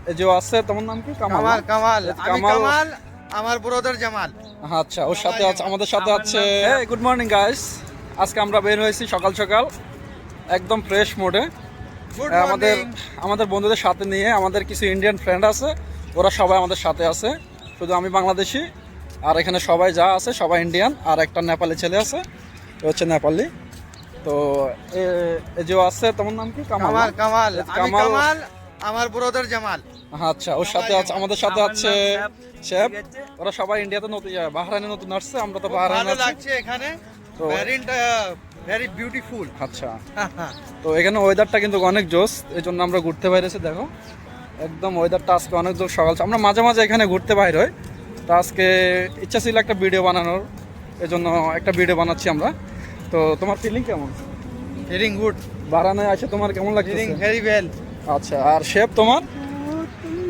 এই যে আছে তোমার নাম কি? কামাল। কামাল কামাল আমি কামাল। কামাল আমার ব্রাদার জামাল। আচ্ছা, ওর সাথে আছে, আমাদের সাথে আছে। গুড মর্নিং গাইস, আজকে আমরা বের হয়েছি সকাল সকাল একদম ফ্রেশ মোডে। গুড আমাদের মর্নিং। আমাদের বন্ধুদের সাথে নিয়ে, আমাদের কিছু ইন্ডিয়ান ফ্রেন্ড আছে, ওরা সবাই আমাদের সাথে আছে। শুধু আমি বাংলাদেশি, আর এখানে সবাই যা আছে সবাই ইন্ডিয়ান, আর একটা নেপালি ছেলে আছে, ও হচ্ছে নেপালি। তো এই যে আছে তোমার নাম কি? কামাল। কামাল কামাল আমি কামাল। কামাল আমার ব্রাদার জামাল। আচ্ছা, ওর সাথে আছে, আমাদের সাথে আছে শেফ। ওরা সবাই ইন্ডিয়াতে নতুন, বাহরাইনে নতুন আসছে, আমরা তো বাহরাইনে ভালো আছি। লাগছে এখানে, তো ভেরি বিউটিফুল। আচ্ছা, তো এখানে ওয়েদারটা কিন্তু অনেক জোস, এই জন্য আমরা ঘুরতে বাইরেছি। দেখো একদম ওয়েদারটা আজকে অনেক জোস। সকাল আমরা মাঝে মাঝে এখানে ঘুরতে বাইর হই। তো আজকে ইচ্ছা ছিল একটা ভিডিও বানানোর, এই জন্য একটা ভিডিও বানাচ্ছি আমরা। তো তোমার ফিলিং কেমন? ফিলিং গুড, বাহরাইনে আসে তোমার কেমন লাগছে? Feeling very well. আচ্ছা, আর শেফ তোমার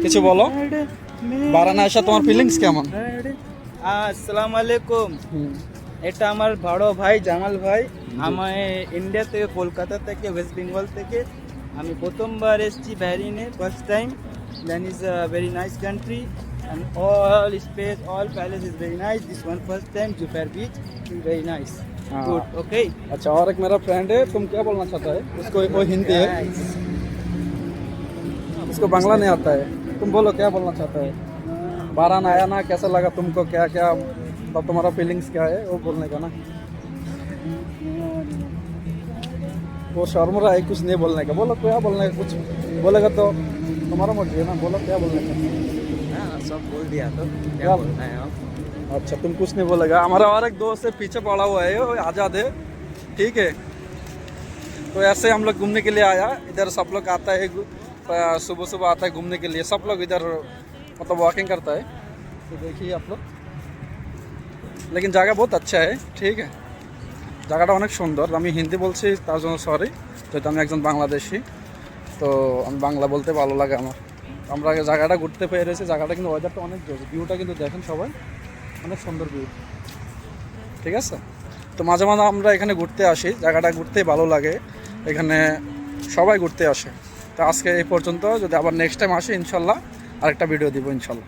কিছু বলো, বাহরাইনে আসে তোমার ফিলিংস কেমন? আসসালামু আলাইকুম। এটা আমার বড় ভাই জামাল ভাই। আমি ইন্ডিয়া থেকে, কলকাতা থেকে, ওয়েস্ট বেঙ্গল থেকে। আমি প্রথমবার এসেছি বাহরিনে, first time. Then is a very nice country and all space, all palace is very nice. This one first time Jubair beach is very nice. हाँ। Good, okay. अच्छा, और एक मेरा फ्रेंड है, तुम क्या बोलना चाहता है उसको? वो हिंदी है, Nice. उसको बांग्ला नहीं आता है। तुम बोलो क्या बोलना चाहता है? बारान आया ना, कैसा लगा तुमको? क्या क्या मतलब तुम्हारा फीलिंग्स क्या है वो बोलने का ना। वो शर्म रहा है कुछ नहीं बोलने का। बोलो क्या बोलने का, कुछ बोलेगा तो तुम्हारा मर्जी है ना, बोलो क्या बोलने का। हाँ, सब बोल दिया तो क्या क्या बोलना है आप? अच्छा, तुम कुछ नहीं बोलेगा। हमारा और एक दोस्त है पीछे पड़ा हुआ है, वो आज़ाद है, ठीक है। तो ऐसे हम लोग घूमने के लिए आया इधर। सब लोग आता है सुबह सुबह आता है घूमने के लिए, सब लोग इधर मतलब वॉकिंग करता है। तो देखिए आप लोग, लेकिन जगह बहुत अच्छा है, ठीक है। জায়গাটা অনেক সুন্দর। আমি হিন্দি বলছি তার জন্য সরি, যেহেতু আমি একজন বাংলাদেশি, তো আমি বাংলা বলতে ভালো লাগে আমার। আমরা আগে জায়গাটা ঘুরতে পেরেছি, জায়গাটা কিন্তু ওয়েদারটা অনেক জোর, ভিউটা কিন্তু দেখেন সবাই, অনেক সুন্দর ভিউ, ঠিক আছে। তো মাঝে মাঝে আমরা এখানে ঘুরতে আসি, জায়গাটা ঘুরতেই ভালো লাগে, এখানে সবাই ঘুরতে আসে। তো আজকে এই পর্যন্ত, যদি আবার নেক্সট টাইম আসি ইনশাল্লাহ আরেকটা ভিডিও দিব ইনশাল্লাহ।